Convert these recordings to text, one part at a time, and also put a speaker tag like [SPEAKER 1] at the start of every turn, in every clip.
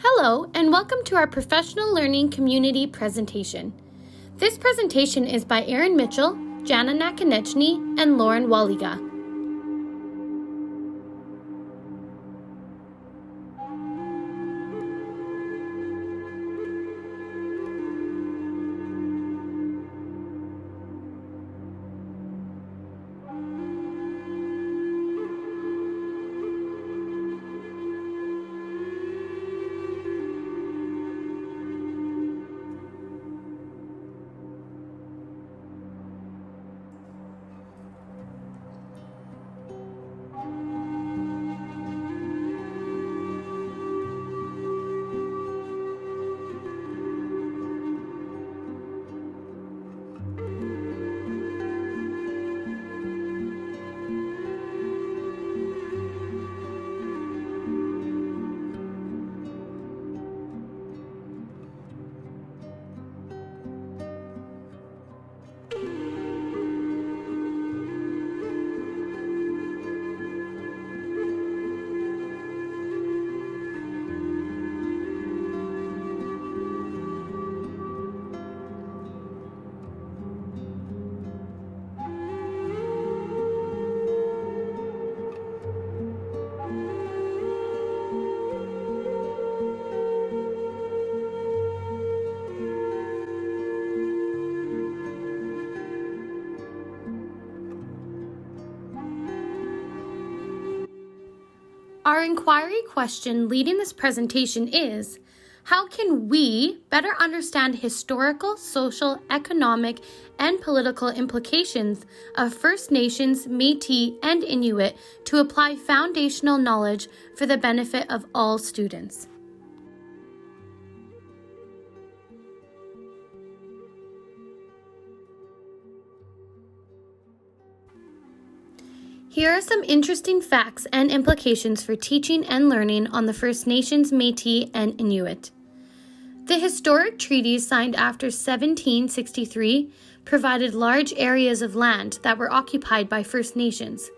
[SPEAKER 1] Hello, and welcome to our Professional Learning Community presentation. This presentation is by Erin Mitchell, Jana Nakonechny, and Lauren Waliga. Our inquiry question leading this presentation is, how can we better understand historical, social, economic, and political implications of First Nations, Métis, and Inuit to apply foundational knowledge for the benefit of all students? Here are some interesting facts and implications for teaching and learning on the First Nations, Métis, and Inuit. The historic treaties signed after 1763 provided large areas of land that were occupied by First Nations.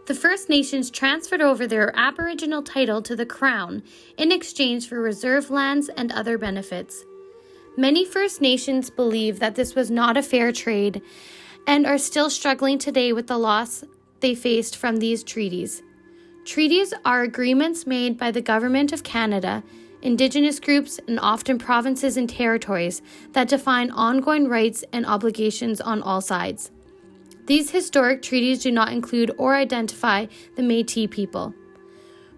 [SPEAKER 1] The First Nations transferred over their Aboriginal title to the Crown in exchange for reserve lands and other benefits. Many First Nations believe that this was not a fair trade and are still struggling today with the loss they faced from these treaties. Treaties are agreements made by the Government of Canada, Indigenous groups, and often provinces and territories that define ongoing rights and obligations on all sides. These historic treaties do not include or identify the Métis people.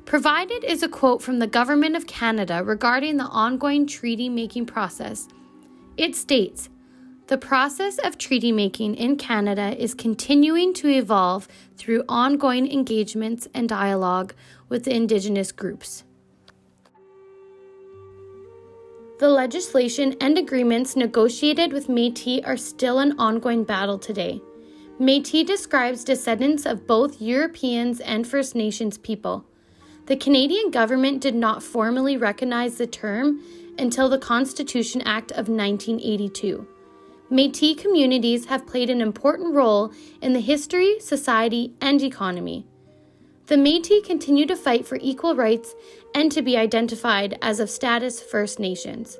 [SPEAKER 1] Provided is a quote from the Government of Canada regarding the ongoing treaty-making process. It states, "The process of treaty-making in Canada is continuing to evolve through ongoing engagements and dialogue with the Indigenous groups." The legislation and agreements negotiated with Métis are still an ongoing battle today. Métis describes descendants of both Europeans and First Nations people. The Canadian government did not formally recognize the term until the Constitution Act of 1982. Métis communities have played an important role in the history, society, and economy. The Métis continue to fight for equal rights and to be identified as of status First Nations.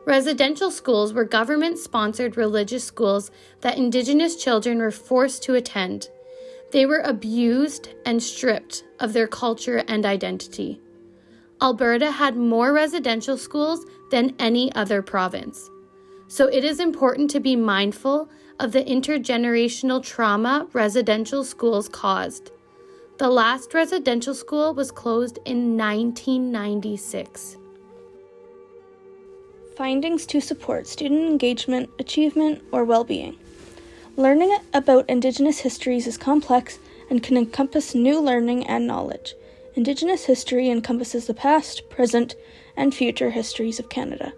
[SPEAKER 1] Residential schools were government-sponsored religious schools that Indigenous children were forced to attend. They were abused and stripped of their culture and identity. Alberta had more residential schools than any other province. So it is important to be mindful of the intergenerational trauma residential schools caused. The last residential school was closed in 1996.
[SPEAKER 2] Findings to support student engagement, achievement, or well-being. Learning about Indigenous histories is complex and can encompass new learning and knowledge. Indigenous history encompasses the past, present, and future histories of Canada.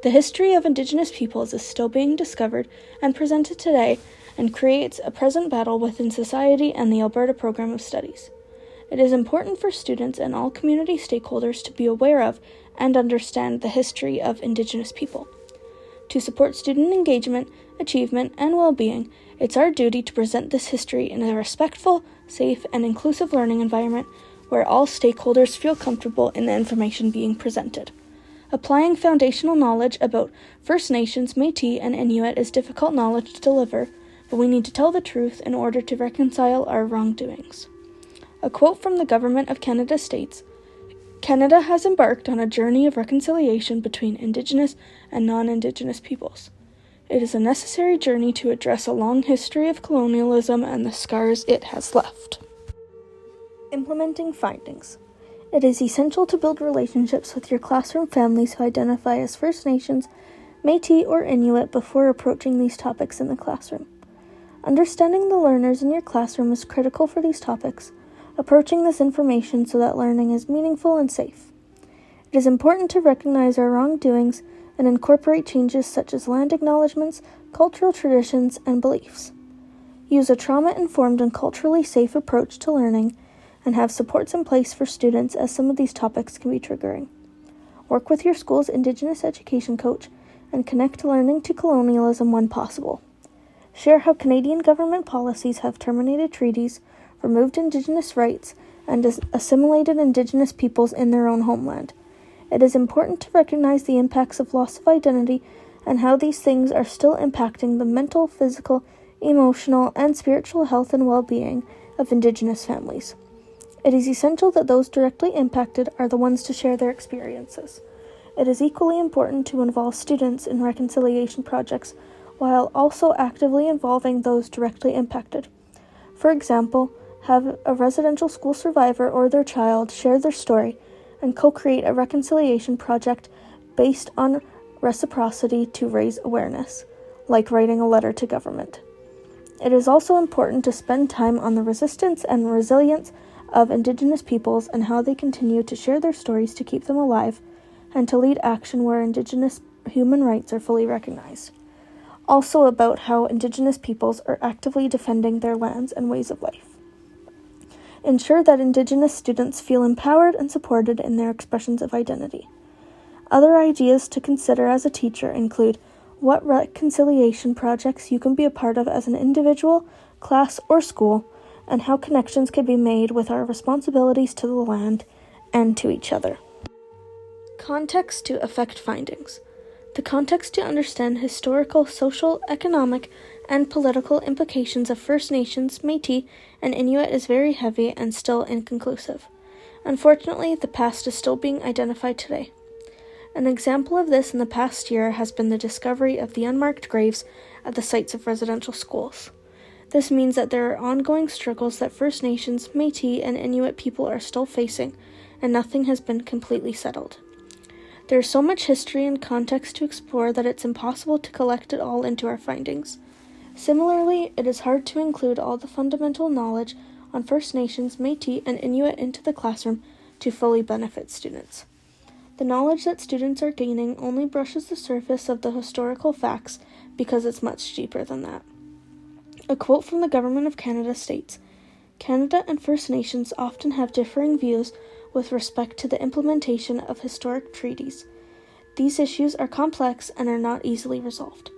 [SPEAKER 2] The history of Indigenous peoples is still being discovered and presented today and creates a present battle within society and the Alberta Program of Studies. It is important for students and all community stakeholders to be aware of and understand the history of Indigenous people. To support student engagement, achievement, and well-being, it's our duty to present this history in a respectful, safe, and inclusive learning environment where all stakeholders feel comfortable in the information being presented. Applying foundational knowledge about First Nations, Métis, and Inuit is difficult knowledge to deliver, but we need to tell the truth in order to reconcile our wrongdoings. A quote from the Government of Canada states, "Canada has embarked on a journey of reconciliation between Indigenous and non-Indigenous peoples. It is a necessary journey to address a long history of colonialism and the scars it has left." Implementing findings. It is essential to build relationships with your classroom families who identify as First Nations, Métis, or Inuit before approaching these topics in the classroom. Understanding the learners in your classroom is critical for these topics, approaching this information so that learning is meaningful and safe. It is important to recognize our wrongdoings and incorporate changes such as land acknowledgements, cultural traditions, and beliefs. Use a trauma-informed and culturally safe approach to learning and have supports in place for students as some of these topics can be triggering. Work with your school's Indigenous education coach and connect learning to colonialism when possible. Share how Canadian government policies have terminated treaties, removed Indigenous rights, and assimilated Indigenous peoples in their own homeland. It is important to recognize the impacts of loss of identity and how these things are still impacting the mental, physical, emotional, and spiritual health and well-being of Indigenous families. It is essential that those directly impacted are the ones to share their experiences. It is equally important to involve students in reconciliation projects while also actively involving those directly impacted. For example, have a residential school survivor or their child share their story and co-create a reconciliation project based on reciprocity to raise awareness, like writing a letter to government. It is also important to spend time on the resistance and resilience of Indigenous peoples and how they continue to share their stories to keep them alive and to lead action where Indigenous human rights are fully recognized. Also about how Indigenous peoples are actively defending their lands and ways of life. Ensure that Indigenous students feel empowered and supported in their expressions of identity. Other ideas to consider as a teacher include what reconciliation projects you can be a part of as an individual, class, or school, and how connections can be made with our responsibilities to the land and to each other. Context to affect findings. The context to understand historical, social, economic, and political implications of First Nations, Métis, and Inuit is very heavy and still inconclusive. Unfortunately, the past is still being identified today. An example of this in the past year has been the discovery of the unmarked graves at the sites of residential schools. This means that there are ongoing struggles that First Nations, Métis, and Inuit people are still facing, and nothing has been completely settled. There is so much history and context to explore that it's impossible to collect it all into our findings. Similarly, it is hard to include all the fundamental knowledge on First Nations, Métis, and Inuit into the classroom to fully benefit students. The knowledge that students are gaining only brushes the surface of the historical facts because it's much deeper than that. A quote from the Government of Canada states, "Canada and First Nations often have differing views with respect to the implementation of historic treaties. These issues are complex and are not easily resolved.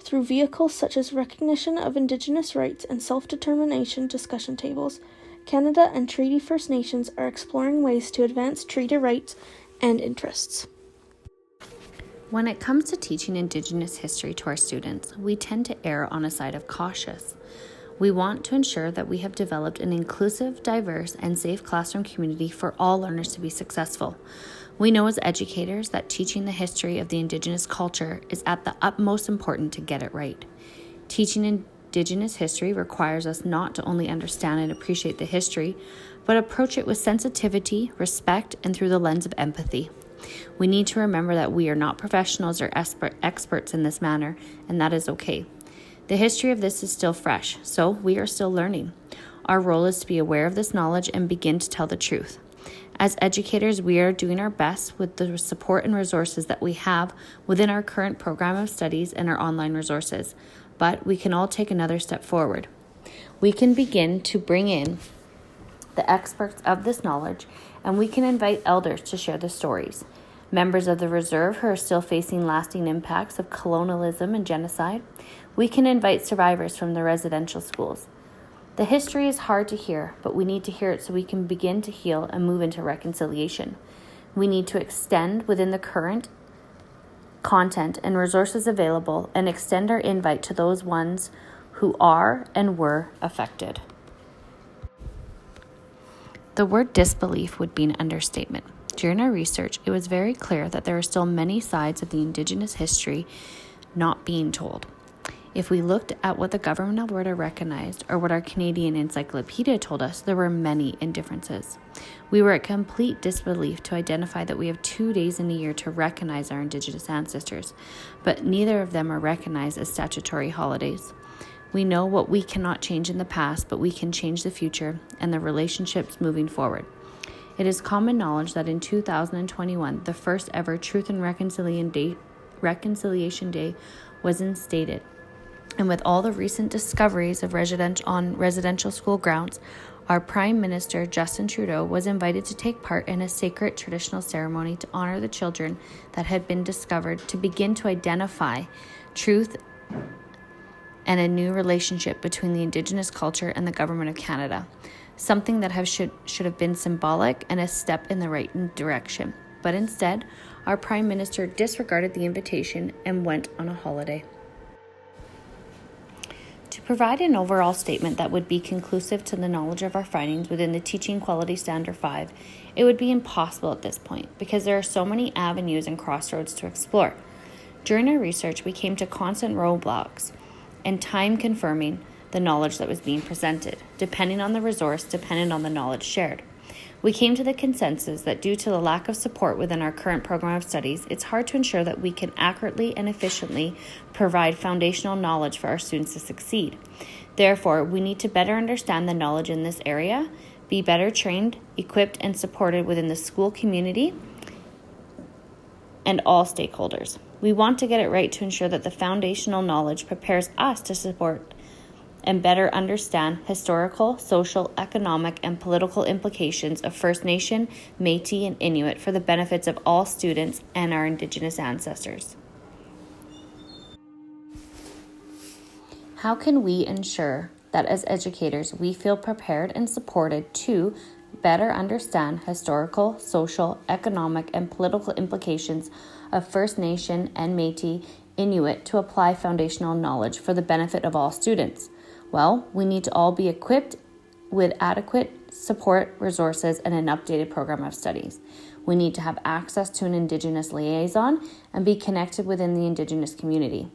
[SPEAKER 2] Through vehicles such as recognition of Indigenous rights and self-determination discussion tables, Canada and Treaty First Nations are exploring ways to advance treaty rights and interests."
[SPEAKER 3] When it comes to teaching Indigenous history to our students, we tend to err on a side of cautious. We want to ensure that we have developed an inclusive, diverse, and safe classroom community for all learners to be successful. We know as educators that teaching the history of the Indigenous culture is at the utmost important to get it right. Teaching Indigenous history requires us not to only understand and appreciate the history, but approach it with sensitivity, respect, and through the lens of empathy. We need to remember that we are not professionals or experts in this manner, and that is okay. The history of this is still fresh, so we are still learning. Our role is to be aware of this knowledge and begin to tell the truth. As educators, we are doing our best with the support and resources that we have within our current program of studies and our online resources, but we can all take another step forward. We can begin to bring in the experts of this knowledge, and we can invite elders to share the stories. Members of the Reserve who are still facing lasting impacts of colonialism and genocide. We can invite survivors from the residential schools. The history is hard to hear, but we need to hear it so we can begin to heal and move into reconciliation. We need to extend within the current content and resources available and extend our invite to those ones who are and were affected. The word disbelief would be an understatement. During our research, it was very clear that there are still many sides of the Indigenous history not being told. If we looked at what the government of Alberta recognized or what our Canadian encyclopedia told us, there were many indifferences. We were at complete disbelief to identify that we have 2 days in a year to recognize our Indigenous ancestors, but neither of them are recognized as statutory holidays. We know what we cannot change in the past, but we can change the future and the relationships moving forward. It is common knowledge that in 2021, the first ever Truth and Reconciliation Day was instated. And with all the recent discoveries of residential school grounds, our Prime Minister, Justin Trudeau, was invited to take part in a sacred traditional ceremony to honor the children that had been discovered, to begin to identify truth and a new relationship between the Indigenous culture and the Government of Canada, something that should have been symbolic and a step in the right direction. But instead, our Prime Minister disregarded the invitation and went on a holiday. To provide an overall statement that would be conclusive to the knowledge of our findings within the Teaching Quality Standard 5, it would be impossible at this point because there are so many avenues and crossroads to explore. During our research, we came to constant roadblocks and time confirming the knowledge that was being presented, depending on the resource, depending on the knowledge shared. We came to the consensus that due to the lack of support within our current program of studies, it's hard to ensure that we can accurately and efficiently provide foundational knowledge for our students to succeed. Therefore, we need to better understand the knowledge in this area, be better trained, equipped, and supported within the school community and all stakeholders. We want to get it right to ensure that the foundational knowledge prepares us to support and better understand historical, social, economic, and political implications of First Nation, Métis, and Inuit for the benefits of all students and our Indigenous ancestors. How can we ensure that as educators we feel prepared and supported to better understand historical, social, economic, and political implications of First Nation and Métis, Inuit to apply foundational knowledge for the benefit of all students? Well, we need to all be equipped with adequate support, resources, and an updated program of studies. We need to have access to an Indigenous liaison and be connected within the Indigenous community.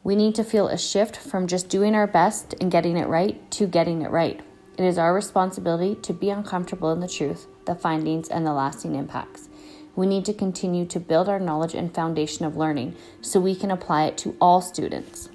[SPEAKER 3] We need to feel a shift from just doing our best and getting it right to getting it right. It is our responsibility to be uncomfortable in the truth, the findings, and the lasting impacts. We need to continue to build our knowledge and foundation of learning so we can apply it to all students.